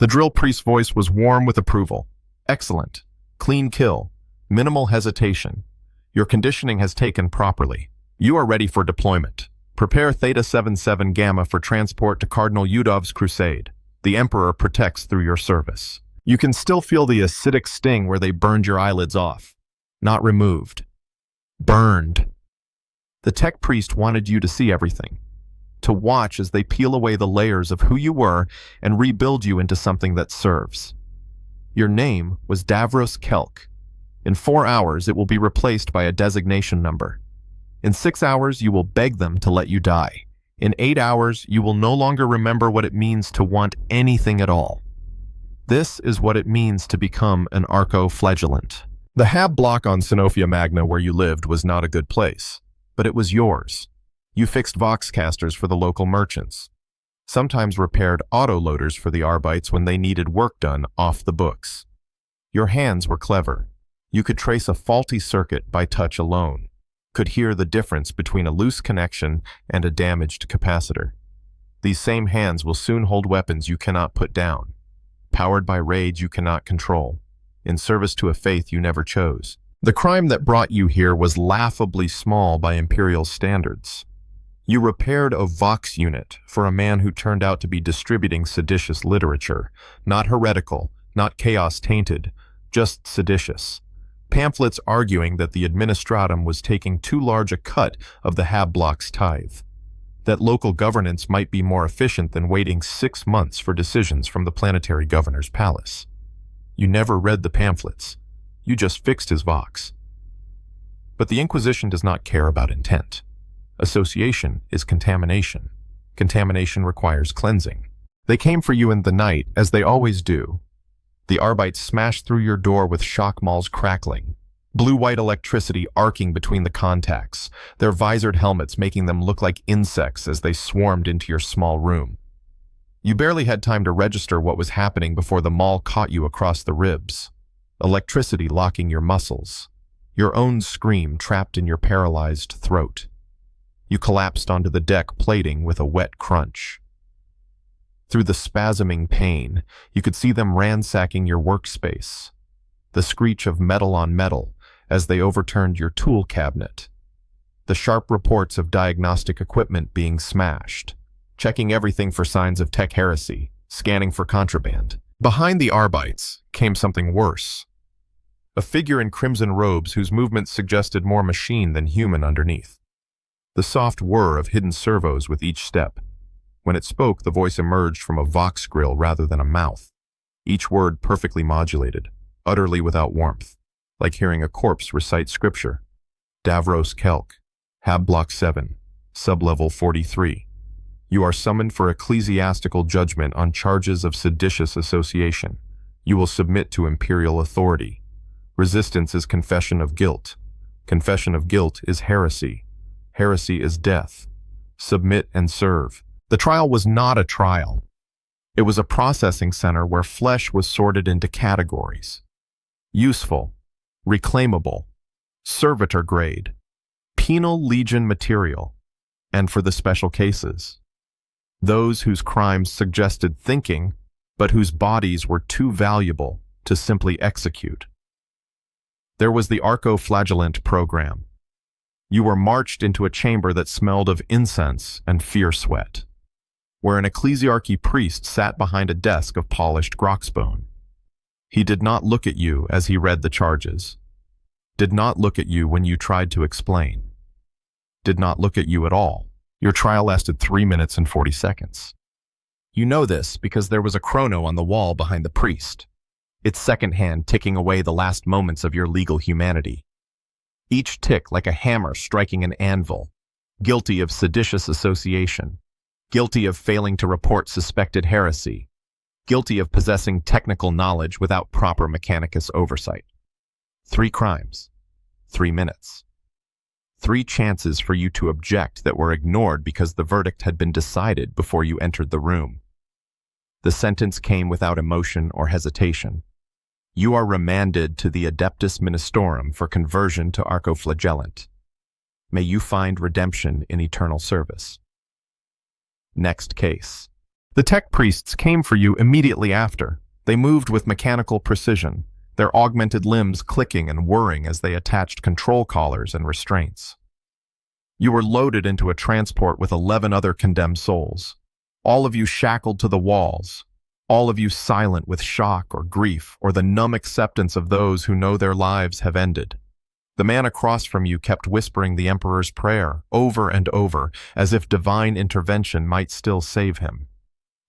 The drill priest's voice was warm with approval. Excellent. Clean kill. Minimal hesitation. Your conditioning has taken properly. You are ready for deployment. Prepare Theta 77 Gamma for transport to Cardinal Yudov's crusade. The Emperor protects through your service. You can still feel the acidic sting where they burned your eyelids off. Not removed. Burned. The tech priest wanted you to see everything. To watch as they peel away the layers of who you were and rebuild you into something that serves. Your name was Davros Kelk. In 4 hours, it will be replaced by a designation number. In 6 hours, you will beg them to let you die. In 8 hours, you will no longer remember what it means to want anything at all. This is what it means to become an Arco Flagellant. The Hab block on Sinofia Magna where you lived was not a good place, but it was yours. You fixed voxcasters for the local merchants, sometimes repaired autoloaders for the Arbites when they needed work done off the books. Your hands were clever. You could trace a faulty circuit by touch alone, could hear the difference between a loose connection and a damaged capacitor. These same hands will soon hold weapons you cannot put down, powered by rage you cannot control, in service to a faith you never chose. The crime that brought you here was laughably small by Imperial standards. You repaired a Vox unit for a man who turned out to be distributing seditious literature, not heretical, not chaos-tainted, just seditious. Pamphlets arguing that the administratum was taking too large a cut of the Hab block's tithe, that local governance might be more efficient than waiting 6 months for decisions from the planetary governor's palace. You never read the pamphlets. You just fixed his Vox. But the Inquisition does not care about intent. Association is contamination. Contamination requires cleansing. They came for you in the night, as they always do. The Arbites smashed through your door with shock malls crackling, blue-white electricity arcing between the contacts, their visored helmets making them look like insects as they swarmed into your small room. You barely had time to register what was happening before the maul caught you across the ribs, electricity locking your muscles, your own scream trapped in your paralyzed throat. You collapsed onto the deck plating with a wet crunch. Through the spasming pain, you could see them ransacking your workspace, the screech of metal on metal as they overturned your tool cabinet, the sharp reports of diagnostic equipment being smashed, checking everything for signs of tech heresy, scanning for contraband. Behind the Arbites came something worse. A figure in crimson robes whose movements suggested more machine than human underneath. The soft whir of hidden servos with each step. When it spoke, the voice emerged from a Vox grill rather than a mouth. Each word perfectly modulated, utterly without warmth, like hearing a corpse recite scripture. Davros Kelk, Hab Block 7, Sublevel 43. You are summoned for ecclesiastical judgment on charges of seditious association. You will submit to imperial authority. Resistance is confession of guilt. Confession of guilt is heresy. Heresy is death. Submit and serve. The trial was not a trial. It was a processing center where flesh was sorted into categories. Useful, reclaimable, servitor grade, penal legion material, and for the special cases. Those whose crimes suggested thinking, but whose bodies were too valuable to simply execute. There was the Arco Flagellant program. You were marched into a chamber that smelled of incense and fear sweat, where an ecclesiarchy priest sat behind a desk of polished groxbone. He did not look at you as he read the charges, did not look at you when you tried to explain, did not look at you at all. Your trial lasted 3 minutes and 40 seconds. You know this because there was a chrono on the wall behind the priest, its second hand ticking away the last moments of your legal humanity. Each tick like a hammer striking an anvil, guilty of seditious association, guilty of failing to report suspected heresy, guilty of possessing technical knowledge without proper mechanicus oversight. 3 crimes, 3 minutes. 3 chances for you to object that were ignored because the verdict had been decided before you entered the room. The sentence came without emotion or hesitation. You are remanded to the Adeptus Ministorum for conversion to Arco Flagellant. May you find redemption in eternal service. Next case. The tech priests came for you immediately after. They moved with mechanical precision, their augmented limbs clicking and whirring as they attached control collars and restraints. You were loaded into a transport with 11 other condemned souls, all of you shackled to the walls, all of you silent with shock or grief or the numb acceptance of those who know their lives have ended. The man across from you kept whispering the Emperor's prayer over and over, as if divine intervention might still save him.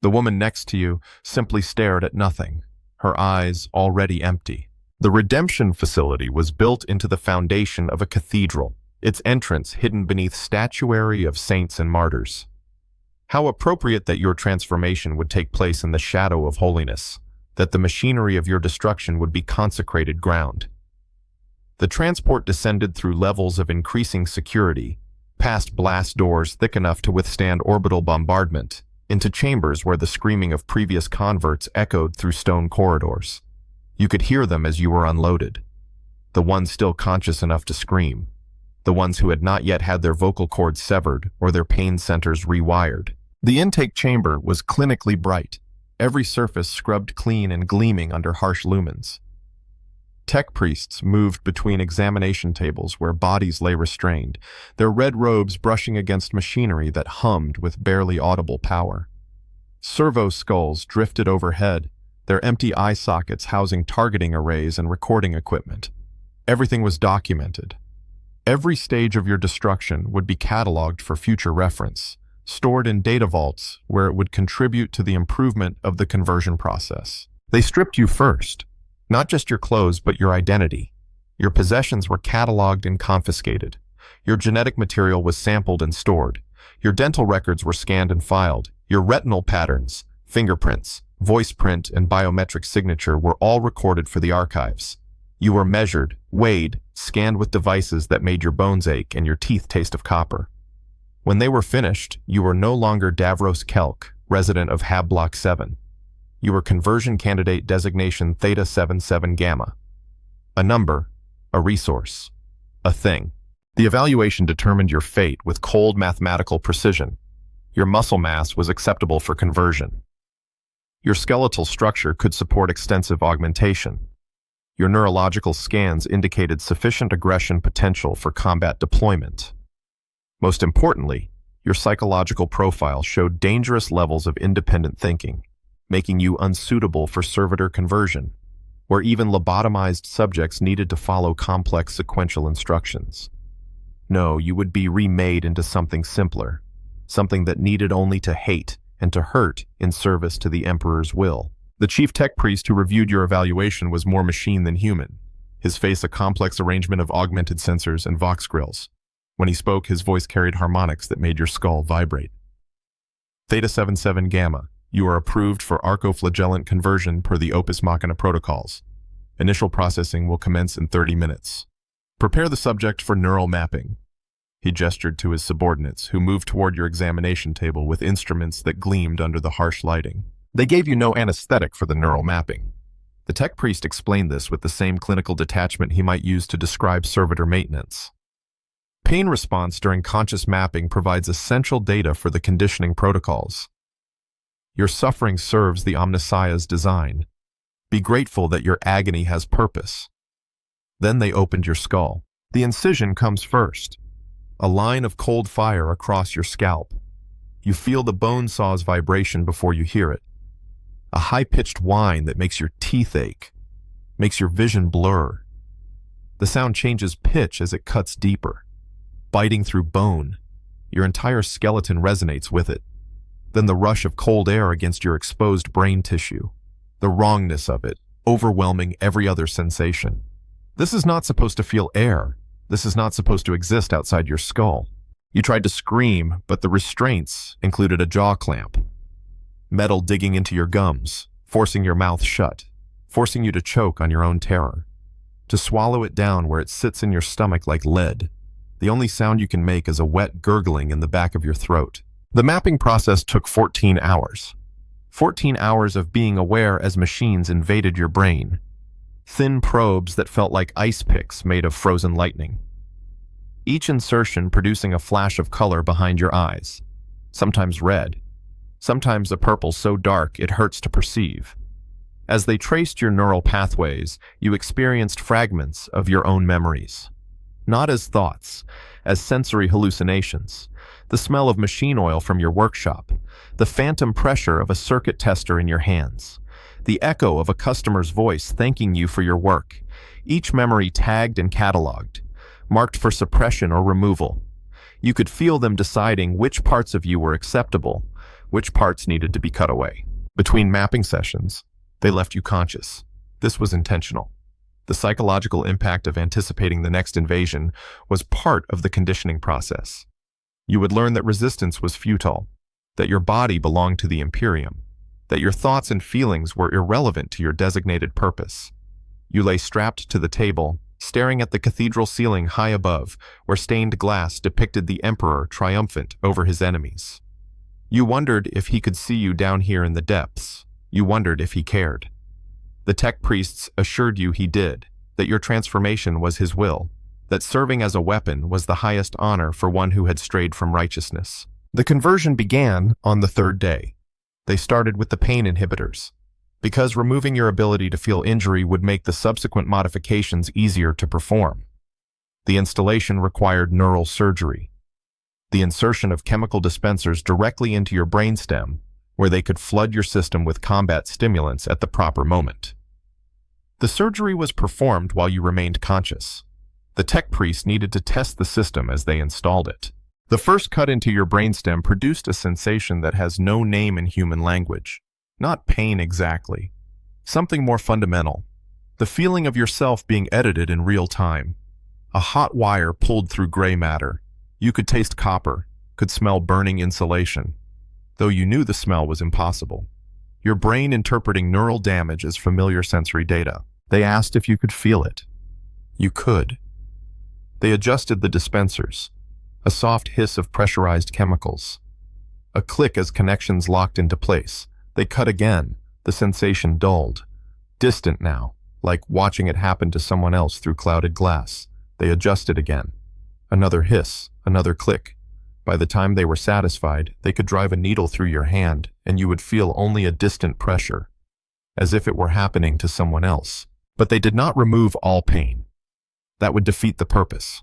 The woman next to you simply stared at nothing, her eyes already empty. The redemption facility was built into the foundation of a cathedral, its entrance hidden beneath statuary of saints and martyrs. How appropriate that your transformation would take place in the shadow of holiness, that the machinery of your destruction would be consecrated ground. The transport descended through levels of increasing security, past blast doors thick enough to withstand orbital bombardment, into chambers where the screaming of previous converts echoed through stone corridors. You could hear them as you were unloaded. The ones still conscious enough to scream. The ones who had not yet had their vocal cords severed or their pain centers rewired. The intake chamber was clinically bright, every surface scrubbed clean and gleaming under harsh lumens. Tech priests moved between examination tables where bodies lay restrained, their red robes brushing against machinery that hummed with barely audible power. Servo skulls drifted overhead, their empty eye sockets housing targeting arrays and recording equipment. Everything was documented. Every stage of your destruction would be cataloged for future reference, stored in data vaults where it would contribute to the improvement of the conversion process. They stripped you first. Not just your clothes, but your identity. Your possessions were cataloged and confiscated. Your genetic material was sampled and stored. Your dental records were scanned and filed. Your retinal patterns, fingerprints, voice print, and biometric signature were all recorded for the archives. You were measured, weighed, scanned with devices that made your bones ache and your teeth taste of copper. When they were finished, you were no longer Davros Kelk, resident of Hab Block 7. You were conversion candidate designation Theta 77 Gamma. A number, a resource, a thing. The evaluation determined your fate with cold mathematical precision. Your muscle mass was acceptable for conversion. Your skeletal structure could support extensive augmentation. Your neurological scans indicated sufficient aggression potential for combat deployment. Most importantly, your psychological profile showed dangerous levels of independent thinking, making you unsuitable for servitor conversion, where even lobotomized subjects needed to follow complex sequential instructions. No, you would be remade into something simpler, something that needed only to hate and to hurt in service to the Emperor's will. The chief tech priest who reviewed your evaluation was more machine than human, his face a complex arrangement of augmented sensors and vox grills. When he spoke, his voice carried harmonics that made your skull vibrate. Theta 77 Gamma. You are approved for Arco Flagellant conversion per the Opus Machina protocols. Initial processing will commence in 30 minutes. Prepare the subject for neural mapping. He gestured to his subordinates, who moved toward your examination table with instruments that gleamed under the harsh lighting. They gave you no anesthetic for the neural mapping. The tech priest explained this with the same clinical detachment he might use to describe servitor maintenance. Pain response during conscious mapping provides essential data for the conditioning protocols. Your suffering serves the Omnissiah's design. Be grateful that your agony has purpose. Then they opened your skull. The incision comes first. A line of cold fire across your scalp. You feel the bone saw's vibration before you hear it. A high-pitched whine that makes your teeth ache, makes your vision blur. The sound changes pitch as it cuts deeper, biting through bone. Your entire skeleton resonates with it. Then the rush of cold air against your exposed brain tissue. The wrongness of it, overwhelming every other sensation. This is not supposed to feel air. This is not supposed to exist outside your skull. You tried to scream, but the restraints included a jaw clamp. Metal digging into your gums, forcing your mouth shut, forcing you to choke on your own terror. To swallow it down where it sits in your stomach like lead. The only sound you can make is a wet gurgling in the back of your throat. The mapping process took 14 hours. 14 hours of being aware as machines invaded your brain. Thin probes that felt like ice picks made of frozen lightning. Each insertion producing a flash of color behind your eyes. Sometimes red, sometimes a purple so dark it hurts to perceive. As they traced your neural pathways, you experienced fragments of your own memories. Not as thoughts, as sensory hallucinations. The smell of machine oil from your workshop, the phantom pressure of a circuit tester in your hands, the echo of a customer's voice thanking you for your work, each memory tagged and cataloged, marked for suppression or removal. You could feel them deciding which parts of you were acceptable, which parts needed to be cut away. Between mapping sessions, they left you conscious. This was intentional. The psychological impact of anticipating the next invasion was part of the conditioning process. You would learn that resistance was futile, that your body belonged to the Imperium, that your thoughts and feelings were irrelevant to your designated purpose. You lay strapped to the table, staring at the cathedral ceiling high above, where stained glass depicted the Emperor triumphant over his enemies. You wondered if he could see you down here in the depths. You wondered if he cared. The tech priests assured you he did, that your transformation was his will, that serving as a weapon was the highest honor for one who had strayed from righteousness. The conversion began on the third day. They started with the pain inhibitors, because removing your ability to feel injury would make the subsequent modifications easier to perform. The installation required neural surgery, the insertion of chemical dispensers directly into your brainstem, where they could flood your system with combat stimulants at the proper moment. The surgery was performed while you remained conscious. The tech priest needed to test the system as they installed it. The first cut into your brainstem produced a sensation that has no name in human language. Not pain exactly. Something more fundamental. The feeling of yourself being edited in real time. A hot wire pulled through gray matter. You could taste copper, could smell burning insulation, though you knew the smell was impossible. Your brain interpreting neural damage as familiar sensory data. They asked if you could feel it. You could. They adjusted the dispensers. A soft hiss of pressurized chemicals. A click as connections locked into place. They cut again. The sensation dulled. Distant now, like watching it happen to someone else through clouded glass. They adjusted again. Another hiss, another click. By the time they were satisfied, they could drive a needle through your hand, and you would feel only a distant pressure, as if it were happening to someone else. But they did not remove all pain. That would defeat the purpose.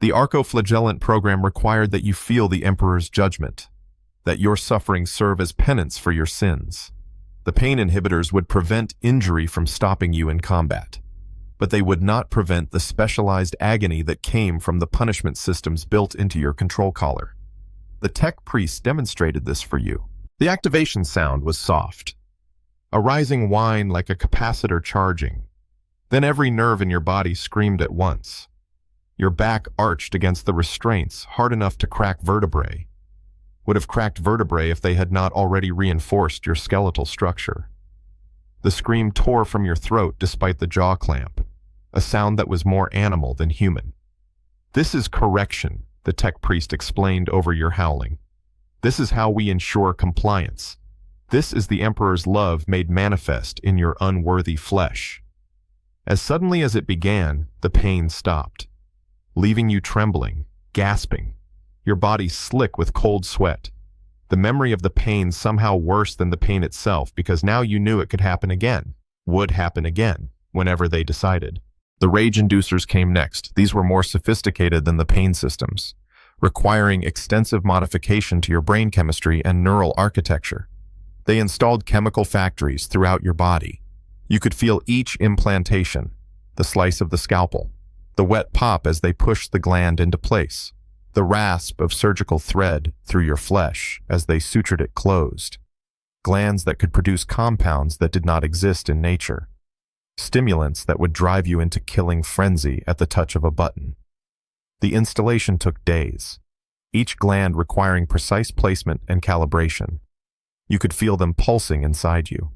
The Arco Flagellant program required that you feel the Emperor's judgment, that your suffering serve as penance for your sins. The pain inhibitors would prevent injury from stopping you in combat, but they would not prevent the specialized agony that came from the punishment systems built into your control collar. The tech priest demonstrated this for you. The activation sound was soft, a rising whine like a capacitor charging. Then every nerve in your body screamed at once. Your back arched against the restraints, hard enough to crack vertebrae. Would have cracked vertebrae if they had not already reinforced your skeletal structure. The scream tore from your throat despite the jaw clamp, a sound that was more animal than human. This is correction, the tech priest explained over your howling. This is how we ensure compliance. This is the Emperor's love made manifest in your unworthy flesh. As suddenly as it began, the pain stopped, leaving you trembling, gasping, your body slick with cold sweat. The memory of the pain somehow worse than the pain itself, because now you knew it could happen again, would happen again, whenever they decided. The rage inducers came next. These were more sophisticated than the pain systems, requiring extensive modification to your brain chemistry and neural architecture. They installed chemical factories throughout your body. You could feel each implantation, the slice of the scalpel, the wet pop as they pushed the gland into place, the rasp of surgical thread through your flesh as they sutured it closed, glands that could produce compounds that did not exist in nature, stimulants that would drive you into killing frenzy at the touch of a button. The installation took days, each gland requiring precise placement and calibration. You could feel them pulsing inside you,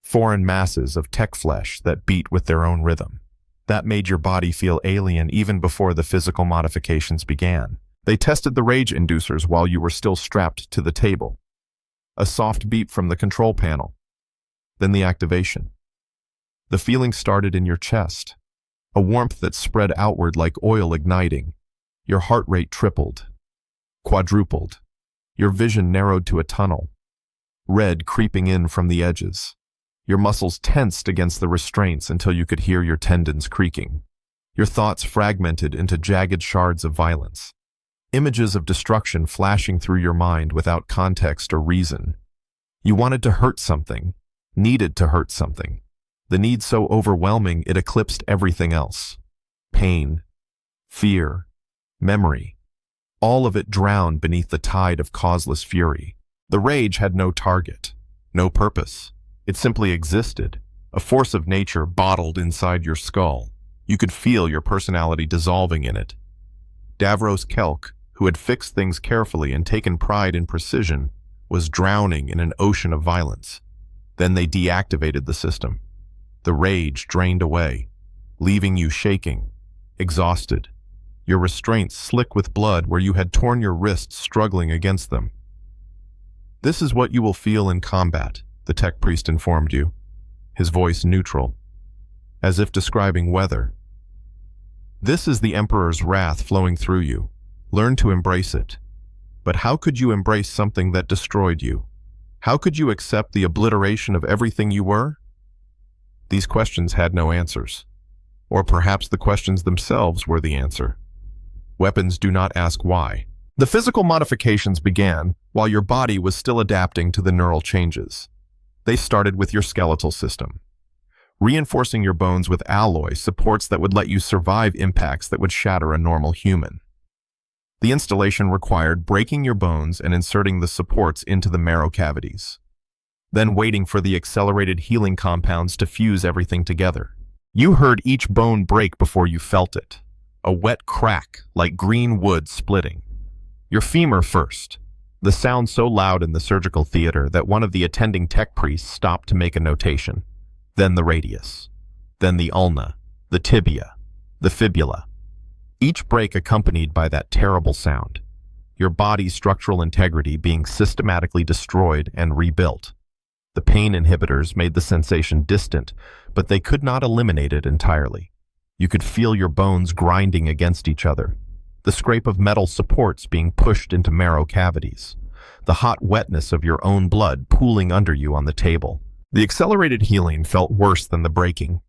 foreign masses of tech flesh that beat with their own rhythm. That made your body feel alien even before the physical modifications began. They tested the rage inducers while you were still strapped to the table. A soft beep from the control panel. Then the activation. The feeling started in your chest, a warmth that spread outward like oil igniting. Your heart rate tripled, quadrupled. Your vision narrowed to a tunnel. red creeping in from the edges. Your muscles tensed against the restraints until you could hear your tendons creaking. Your thoughts fragmented into jagged shards of violence. Images of destruction flashing through your mind without context or reason. You wanted to hurt something, needed to hurt something. The need so overwhelming it eclipsed everything else. Pain, fear, memory. All of it drowned beneath the tide of causeless fury. The rage had no target, no purpose. It simply existed, a force of nature bottled inside your skull. You could feel your personality dissolving in it. Davros Kelk, who had fixed things carefully and taken pride in precision, was drowning in an ocean of violence. Then they deactivated the system. The rage drained away, leaving you shaking, exhausted. Your restraints slick with blood where you had torn your wrists struggling against them. This is what you will feel in combat, the tech priest informed you, his voice neutral, as if describing weather. This is the Emperor's wrath flowing through you. Learn to embrace it. But how could you embrace something that destroyed you? How could you accept the obliteration of everything you were? These questions had no answers. Or perhaps the questions themselves were the answer. Weapons do not ask why. The physical modifications began while your body was still adapting to the neural changes. They started with your skeletal system. Reinforcing your bones with alloy supports that would let you survive impacts that would shatter a normal human. The installation required breaking your bones and inserting the supports into the marrow cavities, then waiting for the accelerated healing compounds to fuse everything together. You heard each bone break before you felt it, a wet crack like green wood splitting. Your femur first, the sound so loud in the surgical theater that one of the attending tech priests stopped to make a notation. Then the radius, then the ulna, the tibia, the fibula. Each break accompanied by that terrible sound, your body's structural integrity being systematically destroyed and rebuilt. The pain inhibitors made the sensation distant, but they could not eliminate it entirely. You could feel your bones grinding against each other, the scrape of metal supports being pushed into marrow cavities, the hot wetness of your own blood pooling under you on the table. The accelerated healing felt worse than the breaking.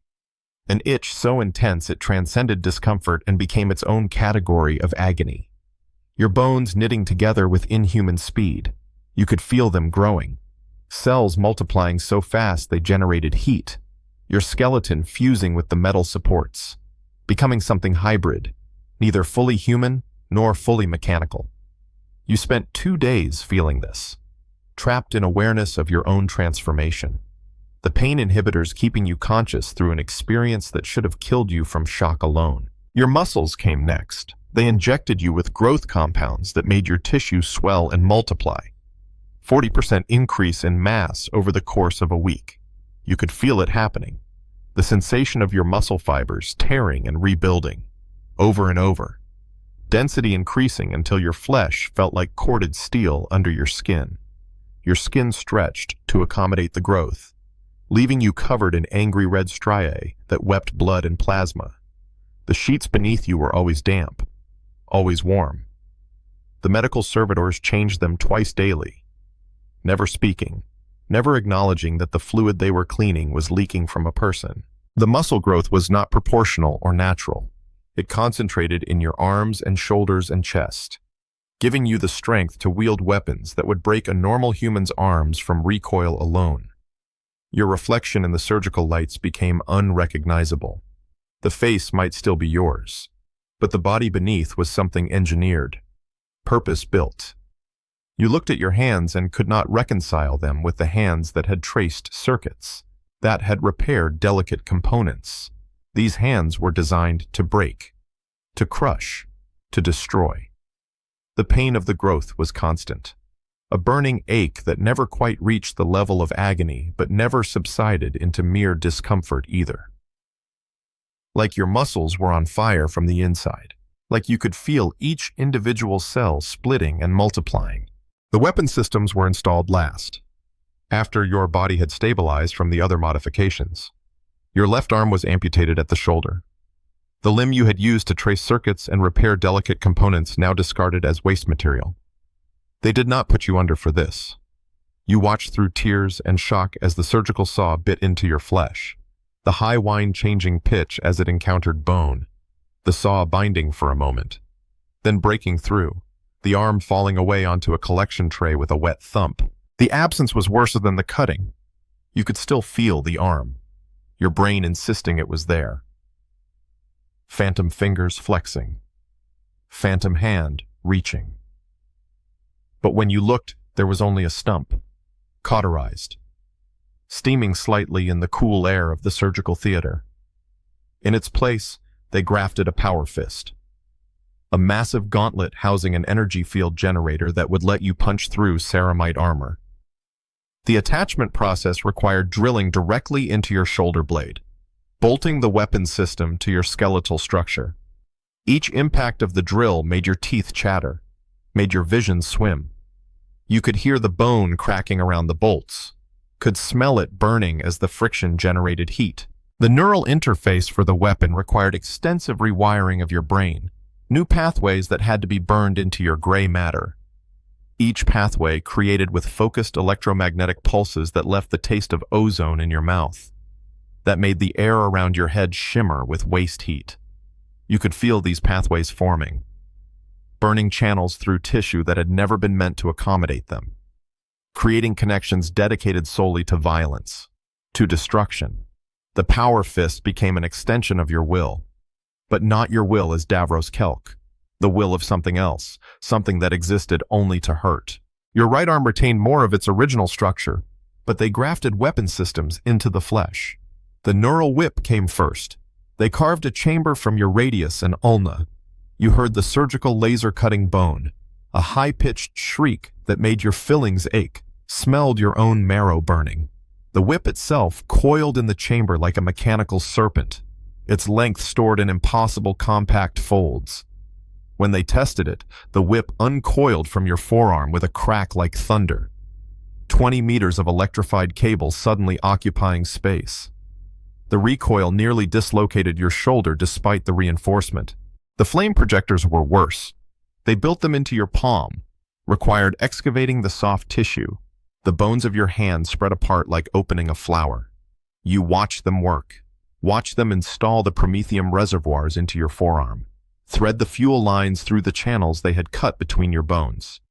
An itch so intense it transcended discomfort and became its own category of agony. Your bones knitting together with inhuman speed. You could feel them growing. Cells multiplying so fast they generated heat. Your skeleton fusing with the metal supports, becoming something hybrid, neither fully human nor fully mechanical. You spent 2 days feeling this, trapped in awareness of your own transformation. The pain inhibitors keeping you conscious through an experience that should have killed you from shock alone. Your muscles came next. They injected you with growth compounds that made your tissue swell and multiply. 40% increase in mass over the course of a week. You could feel it happening. The sensation of your muscle fibers tearing and rebuilding, over and over. Density increasing until your flesh felt like corded steel under your skin. Your skin stretched to accommodate the growth, leaving you covered in angry red striae that wept blood and plasma. The sheets beneath you were always damp, always warm. The medical servitors changed them twice daily, never speaking, never acknowledging that the fluid they were cleaning was leaking from a person. The muscle growth was not proportional or natural. It concentrated in your arms and shoulders and chest, giving you the strength to wield weapons that would break a normal human's arms from recoil alone. Your reflection in the surgical lights became unrecognizable. The face might still be yours, but the body beneath was something engineered, purpose-built. You looked at your hands and could not reconcile them with the hands that had traced circuits, that had repaired delicate components. These hands were designed to break, to crush, to destroy. The pain of the growth was constant. A burning ache that never quite reached the level of agony but never subsided into mere discomfort either. Like your muscles were on fire from the inside, like you could feel each individual cell splitting and multiplying. The weapon systems were installed last, after your body had stabilized from the other modifications. Your left arm was amputated at the shoulder. The limb you had used to trace circuits and repair delicate components now discarded as waste material. They did not put you under for this. You watched through tears and shock as the surgical saw bit into your flesh, the high whine changing pitch as it encountered bone, the saw binding for a moment, then breaking through, the arm falling away onto a collection tray with a wet thump. The absence was worse than the cutting. You could still feel the arm, your brain insisting it was there. Phantom fingers flexing, phantom hand reaching. But when you looked, there was only a stump, cauterized, steaming slightly in the cool air of the surgical theater. In its place, they grafted a power fist, a massive gauntlet housing an energy field generator that would let you punch through ceramite armor. The attachment process required drilling directly into your shoulder blade, bolting the weapon system to your skeletal structure. Each impact of the drill made your teeth chatter, made your vision swim. You could hear the bone cracking around the bolts, could smell it burning as the friction generated heat. The neural interface for the weapon required extensive rewiring of your brain, new pathways that had to be burned into your gray matter. Each pathway created with focused electromagnetic pulses that left the taste of ozone in your mouth, that made the air around your head shimmer with waste heat. You could feel these pathways forming, burning channels through tissue that had never been meant to accommodate them, creating connections dedicated solely to violence, to destruction. The power fist became an extension of your will, but not your will as Davros Kelk, the will of something else, something that existed only to hurt. Your right arm retained more of its original structure, but they grafted weapon systems into the flesh. The neural whip came first. They carved a chamber from your radius and ulna. You heard the surgical laser-cutting bone, a high-pitched shriek that made your fillings ache, smelled your own marrow burning. The whip itself coiled in the chamber like a mechanical serpent, its length stored in impossible compact folds. When they tested it, the whip uncoiled from your forearm with a crack like thunder. 20 meters of electrified cable suddenly occupying space. The recoil nearly dislocated your shoulder despite the reinforcement. The flame projectors were worse. They built them into your palm, required excavating the soft tissue. The bones of your hand spread apart like opening a flower. You watched them work. Watch them install the promethium reservoirs into your forearm. Thread the fuel lines through the channels they had cut between your bones.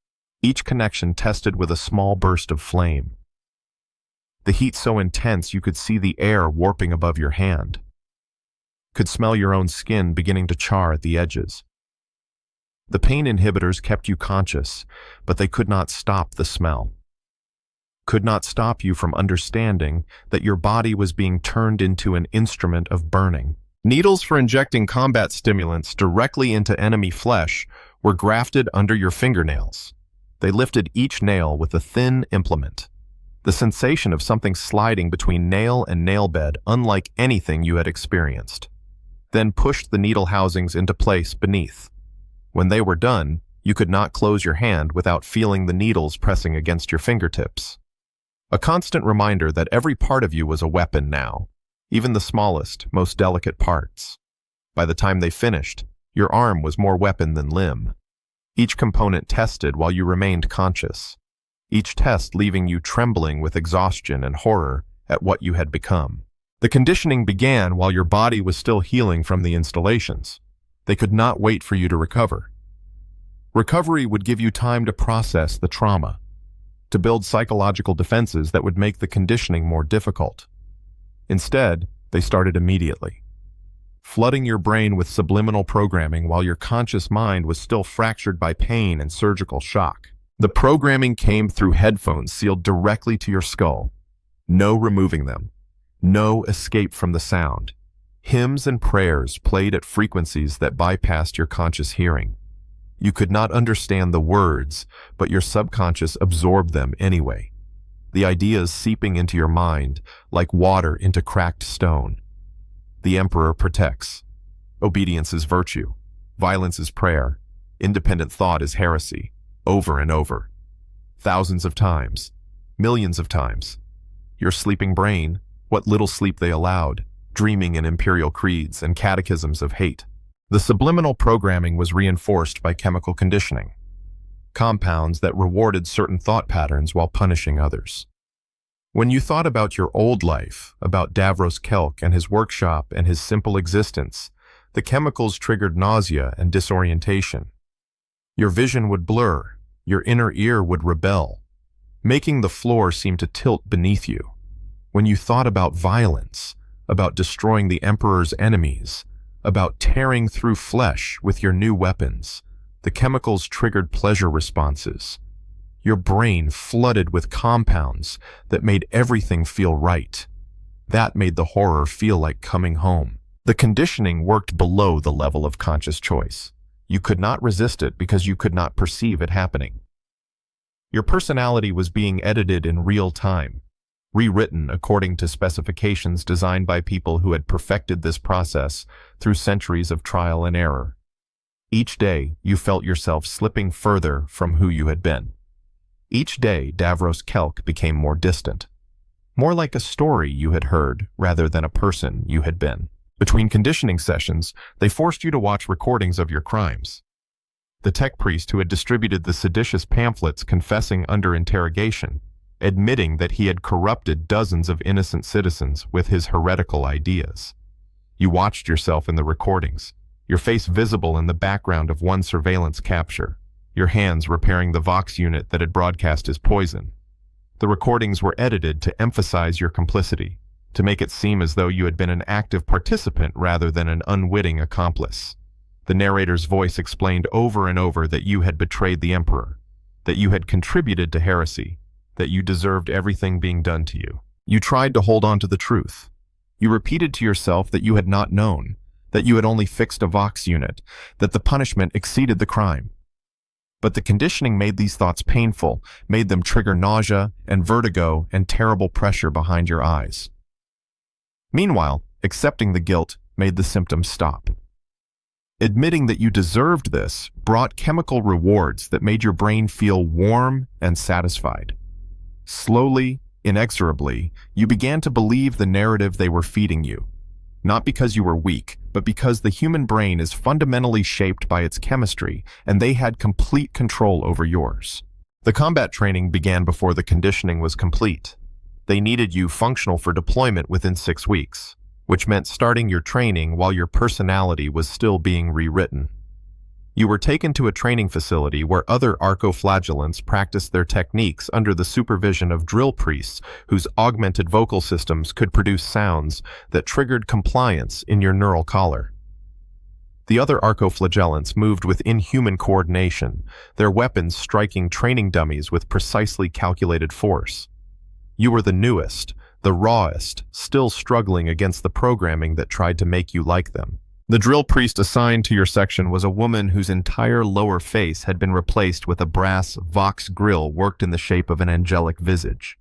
Each connection tested with a small burst of flame. The heat so intense you could see the air warping above your hand. Could smell your own skin beginning to char at the edges. The pain inhibitors kept you conscious, but they could not stop the smell. Could not stop you from understanding that your body was being turned into an instrument of burning. Needles for injecting combat stimulants directly into enemy flesh were grafted under your fingernails. They lifted each nail with a thin implement. The sensation of something sliding between nail and nail bed unlike anything you had experienced. Then pushed the needle housings into place beneath. When they were done, you could not close your hand without feeling the needles pressing against your fingertips. A constant reminder that every part of you was a weapon now, even the smallest, most delicate parts. By the time they finished, your arm was more weapon than limb. Each component tested while you remained conscious. Each test leaving you trembling with exhaustion and horror at what you had become. The conditioning began while your body was still healing from the installations. They could not wait for you to recover. Recovery would give you time to process the trauma, to build psychological defenses that would make the conditioning more difficult. Instead, they started immediately, flooding your brain with subliminal programming while your conscious mind was still fractured by pain and surgical shock. The programming came through headphones sealed directly to your skull. No removing them. No escape from the sound. Hymns and prayers played at frequencies that bypassed your conscious hearing. You could not understand the words, but your subconscious absorbed them anyway. The ideas seeping into your mind like water into cracked stone. The Emperor protects. Obedience is virtue. Violence is prayer. Independent thought is heresy. Over and over. Thousands of times. Millions of times. Your sleeping brain, what little sleep they allowed, dreaming in imperial creeds and catechisms of hate. The subliminal programming was reinforced by chemical conditioning. compounds that rewarded certain thought patterns while punishing others. When you thought about your old life, about Davros Kelk and his workshop and his simple existence, the chemicals triggered nausea and disorientation. Your vision would blur, your inner ear would rebel, making the floor seem to tilt beneath you. When you thought about violence, about destroying the Emperor's enemies, about tearing through flesh with your new weapons, the chemicals triggered pleasure responses. Your brain flooded with compounds that made everything feel right. That made the horror feel like coming home. The conditioning worked below the level of conscious choice. You could not resist it because you could not perceive it happening. Your personality was being edited in real time, rewritten according to specifications designed by people who had perfected this process through centuries of trial and error. Each day, you felt yourself slipping further from who you had been. Each day, Davros Kelk became more distant, more like a story you had heard rather than a person you had been. Between conditioning sessions, they forced you to watch recordings of your crimes. The tech priest who had distributed the seditious pamphlets confessing under interrogation, admitting that he had corrupted dozens of innocent citizens with his heretical ideas. You watched yourself in the recordings, your face visible in the background of one surveillance capture, your hands repairing the Vox unit that had broadcast his poison. The recordings were edited to emphasize your complicity, to make it seem as though you had been an active participant rather than an unwitting accomplice. The narrator's voice explained over and over that you had betrayed the Emperor, that you had contributed to heresy, that you deserved everything being done to you. You tried to hold on to the truth. You repeated to yourself that you had not known, that you had only fixed a Vox unit, that the punishment exceeded the crime. But the conditioning made these thoughts painful, made them trigger nausea and vertigo and terrible pressure behind your eyes. Meanwhile, accepting the guilt made the symptoms stop. Admitting that you deserved this brought chemical rewards that made your brain feel warm and satisfied. Slowly, inexorably, you began to believe the narrative they were feeding you. Not because you were weak, but because the human brain is fundamentally shaped by its chemistry, and they had complete control over yours. The combat training began before the conditioning was complete. They needed you functional for deployment within 6 weeks, which meant starting your training while your personality was still being rewritten. You were taken to a training facility where other Arco Flagellants practiced their techniques under the supervision of drill priests whose augmented vocal systems could produce sounds that triggered compliance in your neural collar. The other Arco Flagellants moved with inhuman coordination, their weapons striking training dummies with precisely calculated force. You were the newest, the rawest, still struggling against the programming that tried to make you like them. The drill priest assigned to your section was a woman whose entire lower face had been replaced with a brass Vox grill worked in the shape of an angelic visage.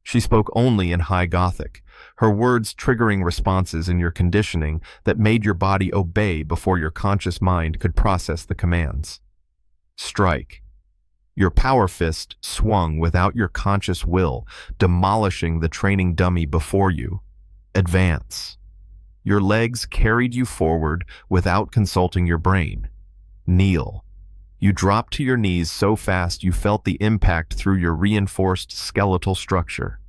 She spoke only in High Gothic, her words triggering responses in your conditioning that made your body obey before your conscious mind could process the commands. Strike. Your power fist swung without your conscious will, demolishing the training dummy before you. Advance. Your legs carried you forward without consulting your brain. Kneel. You dropped to your knees so fast you felt the impact through your reinforced skeletal structure.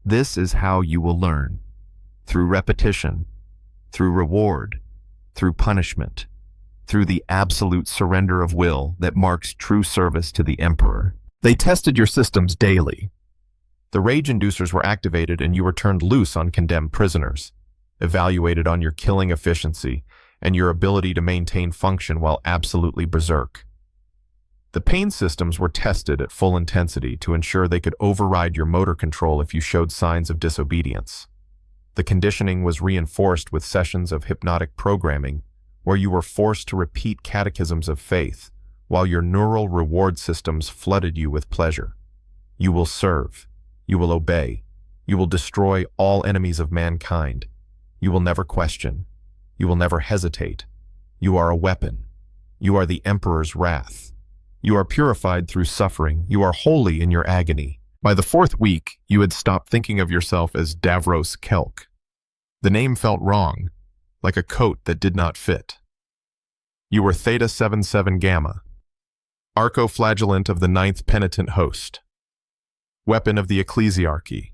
This is how you will learn. Through repetition, through reward, through punishment, through the absolute surrender of will that marks true service to the Emperor. They tested your systems daily. The rage inducers were activated and you were turned loose on condemned prisoners, evaluated on your killing efficiency and your ability to maintain function while absolutely berserk. The pain systems were tested at full intensity to ensure they could override your motor control if you showed signs of disobedience. The conditioning was reinforced with sessions of hypnotic programming where you were forced to repeat catechisms of faith while your neural reward systems flooded you with pleasure. You will serve. You will obey. You will destroy all enemies of mankind. You will never question. You will never hesitate. You are a weapon. You are the Emperor's wrath. You are purified through suffering. You are holy in your agony. By the 4th week, you had stopped thinking of yourself as Davros Kelk. The name felt wrong, like a coat that did not fit. You were Theta 77 Gamma. Arco Flagellant of the 9th Penitent Host. Weapon of the Ecclesiarchy.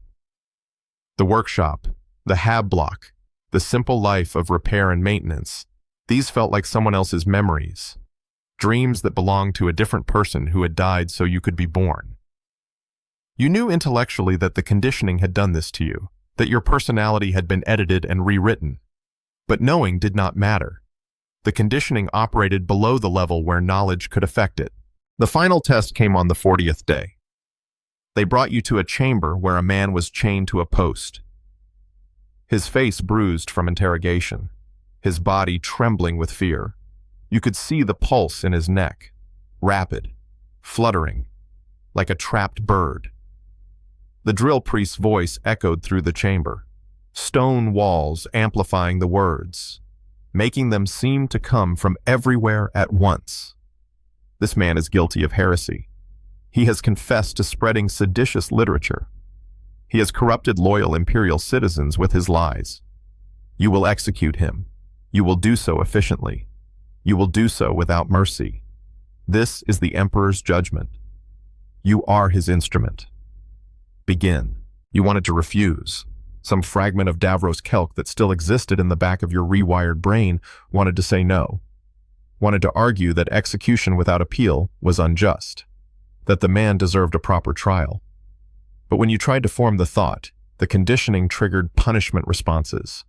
The workshop, the hab block, the simple life of repair and maintenance, these felt like someone else's memories, dreams that belonged to a different person who had died so you could be born. You knew intellectually that the conditioning had done this to you, that your personality had been edited and rewritten. But knowing did not matter. The conditioning operated below the level where knowledge could affect it. The final test came on the 40th day. They brought you to a chamber where a man was chained to a post. His face bruised from interrogation, his body trembling with fear. You could see the pulse in his neck, rapid, fluttering, like a trapped bird. The drill priest's voice echoed through the chamber, stone walls amplifying the words, making them seem to come from everywhere at once. This man is guilty of heresy. He has confessed to spreading seditious literature. He has corrupted loyal imperial citizens with his lies. You will execute him. You will do so efficiently. You will do so without mercy. This is the Emperor's judgment. You are his instrument. Begin. You wanted to refuse. Some fragment of Davros Kelk that still existed in the back of your rewired brain wanted to say no. Wanted to argue that execution without appeal was unjust, that the man deserved a proper trial. But when you tried to form the thought, the conditioning triggered punishment responses,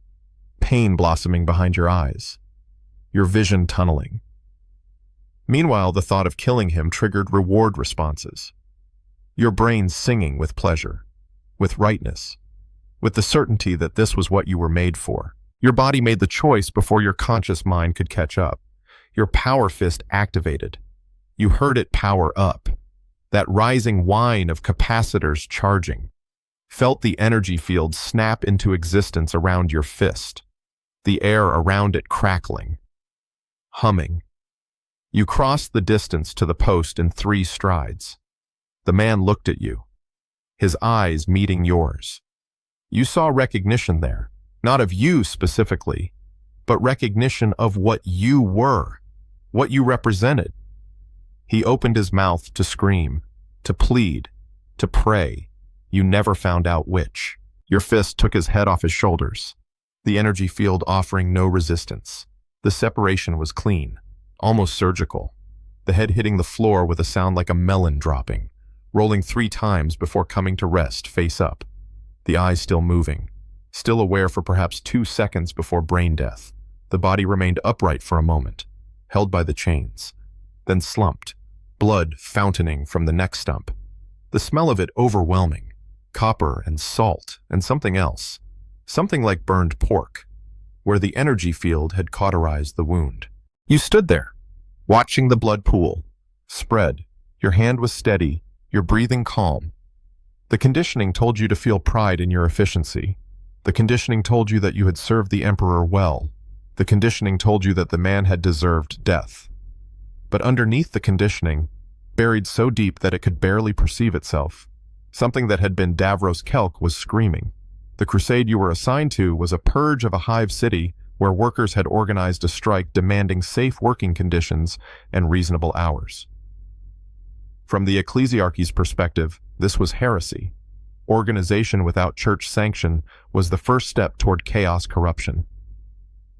pain blossoming behind your eyes, your vision tunneling. Meanwhile, the thought of killing him triggered reward responses, your brain singing with pleasure, with rightness, with the certainty that this was what you were made for. Your body made the choice before your conscious mind could catch up. Your power fist activated. You heard it power up. That rising whine of capacitors charging. Felt the energy field snap into existence around your fist. The air around it crackling. Humming. You crossed the distance to the post in 3 strides. The man looked at you, his eyes meeting yours. You saw recognition there, not of you specifically, but recognition of what you were, what you represented. He opened his mouth to scream, to plead, to pray. You never found out which. Your fist took his head off his shoulders, the energy field offering no resistance. The separation was clean, almost surgical, the head hitting the floor with a sound like a melon dropping, rolling 3 times before coming to rest face up, the eyes still moving, still aware for perhaps 2 seconds before brain death. The body remained upright for a moment, held by the chains, then slumped, blood fountaining from the neck stump. The smell of it overwhelming, copper and salt and something else, something like burned pork, where the energy field had cauterized the wound. You stood there, watching the blood pool, spread. Your hand was steady, your breathing calm. The conditioning told you to feel pride in your efficiency. The conditioning told you that you had served the Emperor well. The conditioning told you that the man had deserved death. But underneath the conditioning, buried so deep that it could barely perceive itself, something that had been Davros Kelk was screaming. The crusade you were assigned to was a purge of a hive city where workers had organized a strike demanding safe working conditions and reasonable hours. From the Ecclesiarchy's perspective, this was heresy. Organization without church sanction was the first step toward chaos corruption.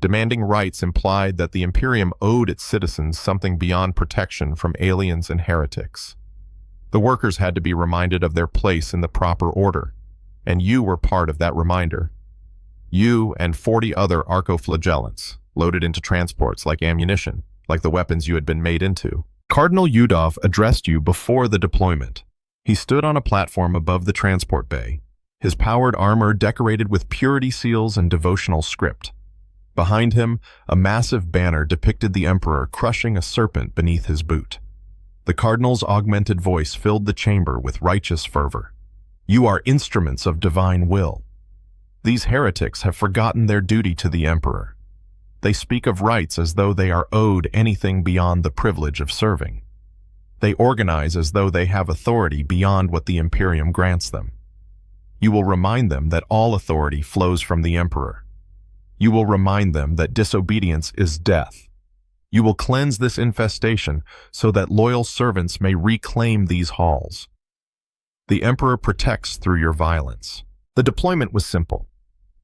Demanding rights implied that the Imperium owed its citizens something beyond protection from aliens and heretics. The workers had to be reminded of their place in the proper order, and you were part of that reminder. You and 40 other Arco Flagellants, loaded into transports like ammunition, like the weapons you had been made into. Cardinal Yudov addressed you before the deployment. He stood on a platform above the transport bay, his powered armor decorated with purity seals and devotional script. Behind him, a massive banner depicted the Emperor crushing a serpent beneath his boot. The Cardinal's augmented voice filled the chamber with righteous fervor. You are instruments of divine will. These heretics have forgotten their duty to the Emperor. They speak of rights as though they are owed anything beyond the privilege of serving. They organize as though they have authority beyond what the Imperium grants them. You will remind them that all authority flows from the Emperor. You will remind them that disobedience is death. You will cleanse this infestation so that loyal servants may reclaim these halls. The Emperor protects through your violence. The deployment was simple.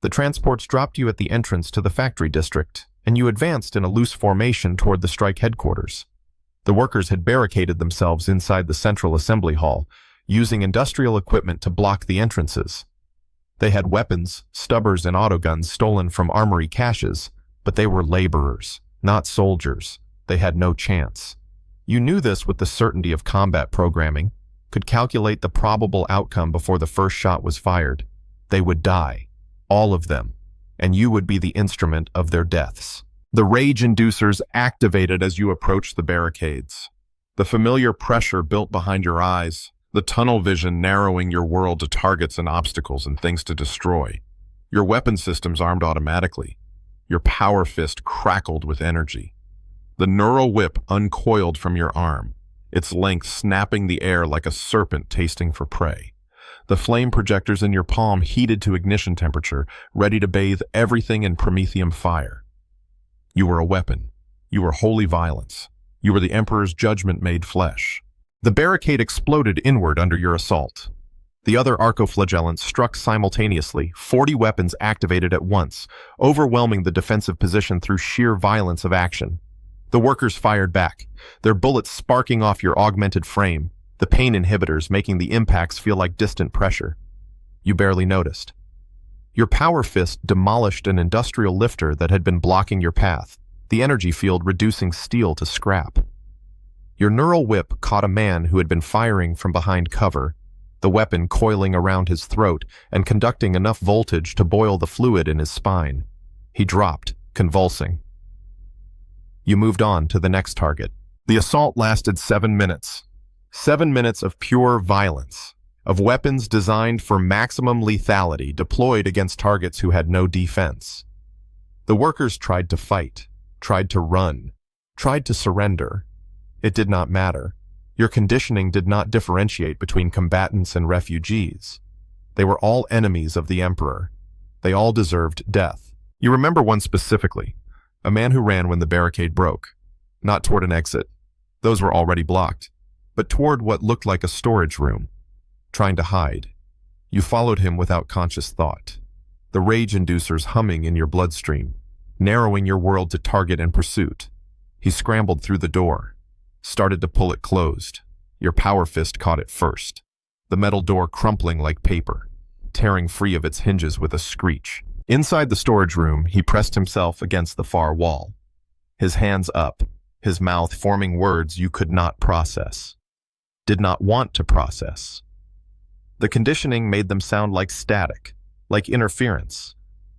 The transports dropped you at the entrance to the factory district, and you advanced in a loose formation toward the strike headquarters. The workers had barricaded themselves inside the central assembly hall, using industrial equipment to block the entrances. They had weapons, stubbers, and autoguns stolen from armory caches, but they were laborers, not soldiers. They had no chance. You knew this with the certainty of combat programming, could calculate the probable outcome before the first shot was fired. They would die, all of them, and you would be the instrument of their deaths. The rage inducers activated as you approached the barricades. The familiar pressure built behind your eyes, the tunnel vision narrowing your world to targets and obstacles and things to destroy. Your weapon systems armed automatically. Your power fist crackled with energy. The neural whip uncoiled from your arm, its length snapping the air like a serpent tasting for prey. The flame projectors in your palm heated to ignition temperature, ready to bathe everything in promethium fire. You were a weapon. You were holy violence. You were the Emperor's judgment made flesh. The barricade exploded inward under your assault. The other Arco Flagellants struck simultaneously, 40 weapons activated at once, overwhelming the defensive position through sheer violence of action. The workers fired back, their bullets sparking off your augmented frame, the pain inhibitors making the impacts feel like distant pressure. You barely noticed. Your power fist demolished an industrial lifter that had been blocking your path, the energy field reducing steel to scrap. Your neural whip caught a man who had been firing from behind cover, the weapon coiling around his throat and conducting enough voltage to boil the fluid in his spine. He dropped, convulsing. You moved on to the next target. The assault lasted 7 minutes. 7 minutes of pure violence, of weapons designed for maximum lethality deployed against targets who had no defense. The workers tried to fight, tried to run, tried to surrender. It did not matter. Your conditioning did not differentiate between combatants and refugees. They were all enemies of the Emperor. They all deserved death. You remember one specifically, a man who ran when the barricade broke, not toward an exit. Those were already blocked, but toward what looked like a storage room, trying to hide. You followed him without conscious thought, the rage inducers humming in your bloodstream, narrowing your world to target and pursuit. He scrambled through the door, started to pull it closed. Your power fist caught it first, the metal door crumpling like paper, tearing free of its hinges with a screech. Inside the storage room, he pressed himself against the far wall, his hands up, his mouth forming words you could not process, did not want to process. The conditioning made them sound like static, like interference,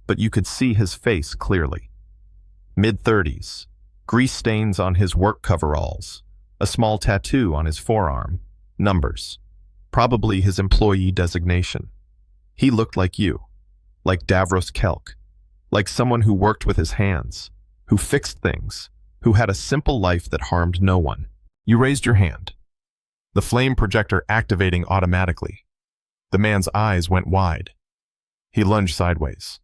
but you could see his face clearly. Mid-30s, grease stains on his work coveralls, a small tattoo on his forearm, numbers, probably his employee designation. He looked like you, like Davros Kelk, like someone who worked with his hands, who fixed things, who had a simple life that harmed no one. You raised your hand, the flame projector activating automatically. The man's eyes went wide. He lunged sideways,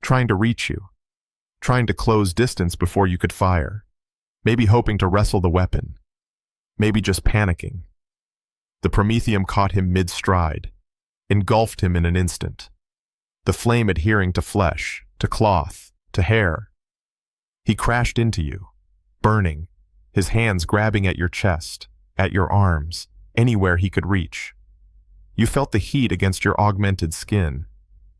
trying to reach you, trying to close distance before you could fire, maybe hoping to wrestle the weapon, maybe just panicking. The promethium caught him mid-stride, engulfed him in an instant, the flame adhering to flesh, to cloth, to hair. He crashed into you, burning, his hands grabbing at your chest, at your arms, anywhere he could reach. You felt the heat against your augmented skin,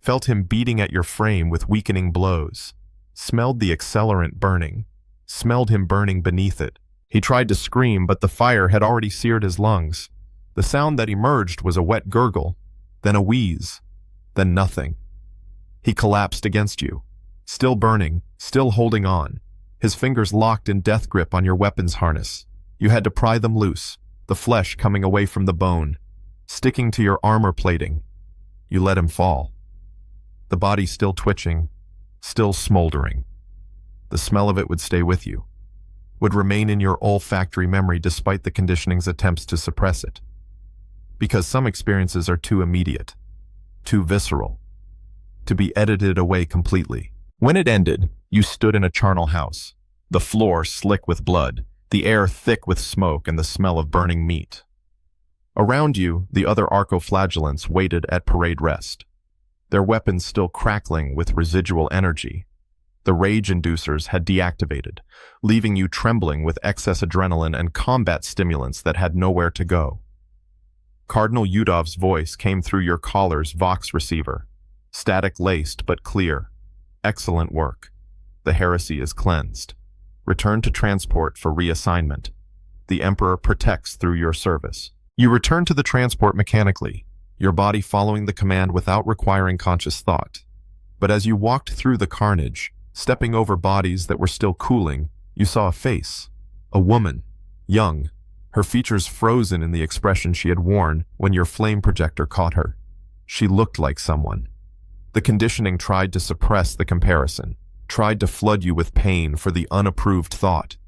felt him beating at your frame with weakening blows, smelled the accelerant burning, smelled him burning beneath it. He tried to scream, but the fire had already seared his lungs. The sound that emerged was a wet gurgle, then a wheeze, then nothing. He collapsed against you, still burning, still holding on, his fingers locked in death grip on your weapons harness. You had to pry them loose, the flesh coming away from the bone, sticking to your armor plating. You let him fall. The body still twitching, still smoldering. The smell of it would stay with you, would remain in your olfactory memory despite the conditioning's attempts to suppress it. Because some experiences are too immediate, too visceral, to be edited away completely. When it ended, you stood in a charnel house, the floor slick with blood, the air thick with smoke and the smell of burning meat. Around you, the other Arco Flagellants waited at parade rest, their weapons still crackling with residual energy. The rage inducers had deactivated, leaving you trembling with excess adrenaline and combat stimulants that had nowhere to go. Cardinal Yudov's voice came through your collar's Vox receiver, static-laced but clear. Excellent work. The heresy is cleansed. Return to transport for reassignment. The Emperor protects through your service. You return to the transport mechanically, your body following the command without requiring conscious thought. But as you walked through the carnage, stepping over bodies that were still cooling, you saw a face. A woman, young, her features frozen in the expression she had worn when your flame projector caught her. She looked like someone. The conditioning tried to suppress the comparison, tried to flood you with pain for the unapproved thought.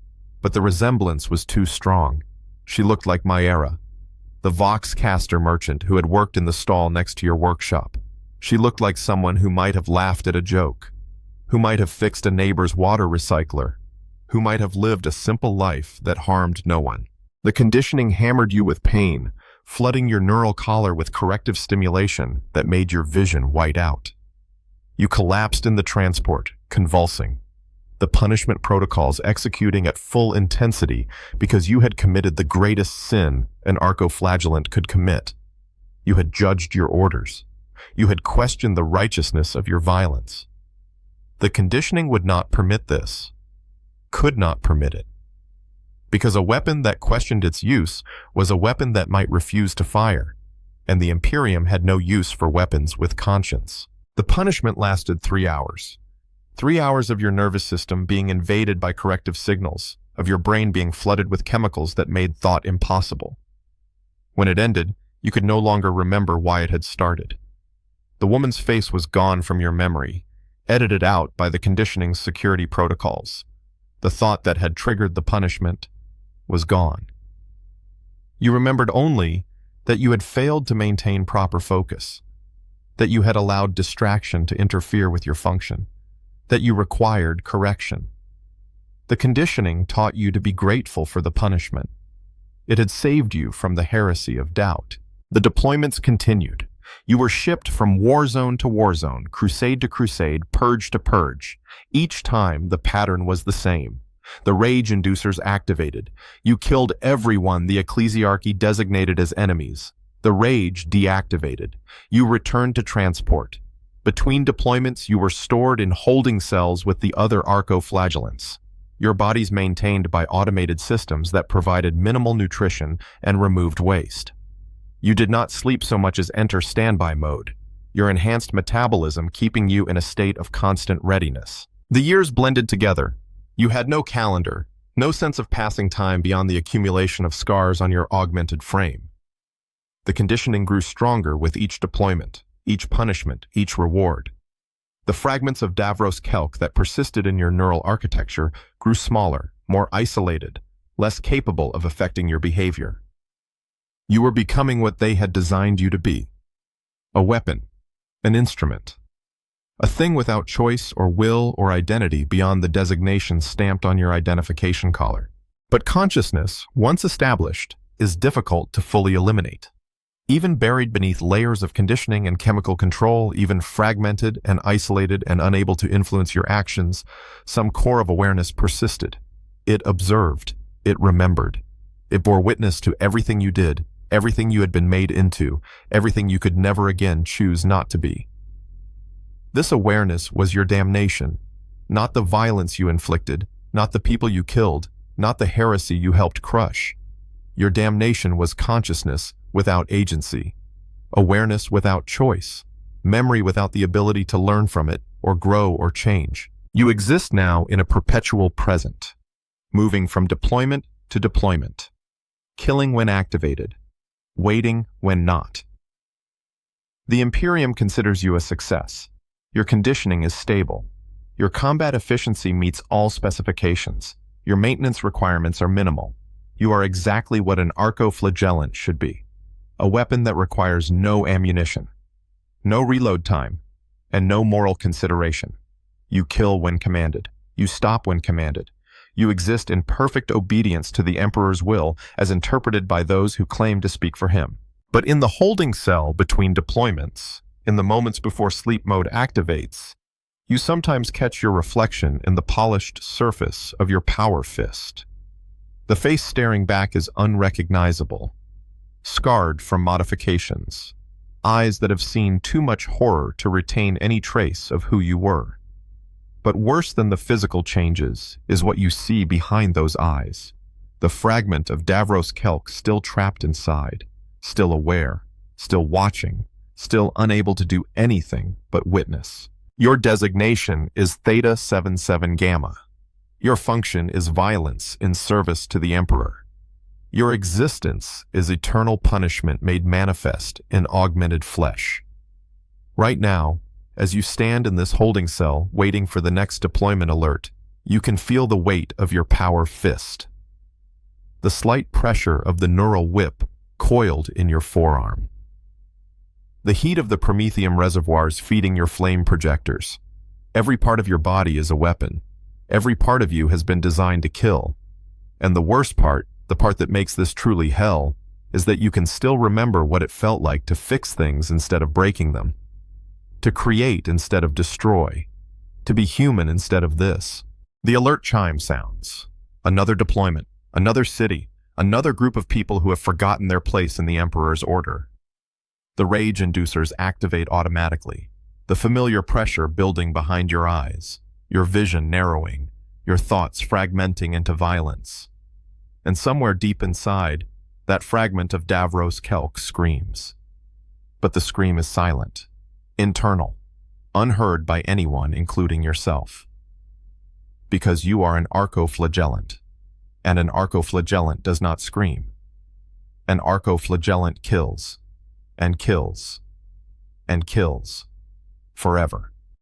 But the resemblance was too strong. She looked like Myera, the Vox caster merchant who had worked in the stall next to your workshop. She looked like someone who might have laughed at a joke, who might have fixed a neighbor's water recycler, who might have lived a simple life that harmed no one. The conditioning hammered you with pain, flooding your neural collar with corrective stimulation that made your vision white out. You collapsed in the transport, convulsing, the punishment protocols executing at full intensity because you had committed the greatest sin an Arco Flagellant could commit. You had judged your orders. You had questioned the righteousness of your violence. The conditioning would not permit this, could not permit it. Because a weapon that questioned its use was a weapon that might refuse to fire, and the Imperium had no use for weapons with conscience. The punishment lasted 3 hours. 3 hours of your nervous system being invaded by corrective signals, of your brain being flooded with chemicals that made thought impossible. When it ended, you could no longer remember why it had started. The woman's face was gone from your memory, edited out by the conditioning's security protocols. The thought that had triggered the punishment was gone. You remembered only that you had failed to maintain proper focus, that you had allowed distraction to interfere with your function, that you required correction. The conditioning taught you to be grateful for the punishment. It had saved you from the heresy of doubt. The deployments continued. You were shipped from war zone to war zone, crusade to crusade, purge to purge. Each time, the pattern was the same. The rage inducers activated. You killed everyone the ecclesiarchy designated as enemies. The rage deactivated. You returned to transport. Between deployments, you were stored in holding cells with the other Arco Flagellants. Your bodies maintained by automated systems that provided minimal nutrition and removed waste. You did not sleep so much as enter standby mode, your enhanced metabolism keeping you in a state of constant readiness. The years blended together. You had no calendar, no sense of passing time beyond the accumulation of scars on your augmented frame. The conditioning grew stronger with each deployment, each punishment, each reward. The fragments of Davros Kelk that persisted in your neural architecture grew smaller, more isolated, less capable of affecting your behavior. You were becoming what they had designed you to be. A weapon, an instrument, a thing without choice or will or identity beyond the designation stamped on your identification collar. But consciousness, once established, is difficult to fully eliminate. Even buried beneath layers of conditioning and chemical control, even fragmented and isolated and unable to influence your actions, some core of awareness persisted. It observed. It remembered. It bore witness to everything you did, everything you had been made into, everything you could never again choose not to be. This awareness was your damnation, not the violence you inflicted, not the people you killed, not the heresy you helped crush. Your damnation was consciousness without agency, awareness without choice, memory without the ability to learn from it or grow or change. You exist now in a perpetual present, moving from deployment to deployment, killing when activated, waiting when not. The Imperium considers you a success. Your conditioning is stable. Your combat efficiency meets all specifications. Your maintenance requirements are minimal. You are exactly what an Arco Flagellant should be. A weapon that requires no ammunition, no reload time, and no moral consideration. You kill when commanded. You stop when commanded. You exist in perfect obedience to the Emperor's will as interpreted by those who claim to speak for him. But in the holding cell between deployments, in the moments before sleep mode activates, you sometimes catch your reflection in the polished surface of your power fist. The face staring back is unrecognizable, scarred from modifications, eyes that have seen too much horror to retain any trace of who you were. But worse than the physical changes is what you see behind those eyes, the fragment of Davros Kelk still trapped inside, still aware, still watching, still unable to do anything but witness. Your designation is Theta 77 Gamma. Your function is violence in service to the Emperor. Your existence is eternal punishment made manifest in augmented flesh. Right now, as you stand in this holding cell waiting for the next deployment alert, you can feel the weight of your power fist. The slight pressure of the neural whip coiled in your forearm. The heat of the promethium reservoirs feeding your flame projectors. Every part of your body is a weapon. Every part of you has been designed to kill. And the worst part, the part that makes this truly hell, is that you can still remember what it felt like to fix things instead of breaking them. To create instead of destroy. To be human instead of this. The alert chime sounds. Another deployment, another city, another group of people who have forgotten their place in the Emperor's order. The rage inducers activate automatically, the familiar pressure building behind your eyes, your vision narrowing, your thoughts fragmenting into violence. And somewhere deep inside, that fragment of Davros Kelk screams. But the scream is silent, internal, unheard by anyone, including yourself. Because you are an Arco Flagellant, and an Arco Flagellant does not scream. An Arco Flagellant kills, and kills, and kills, forever.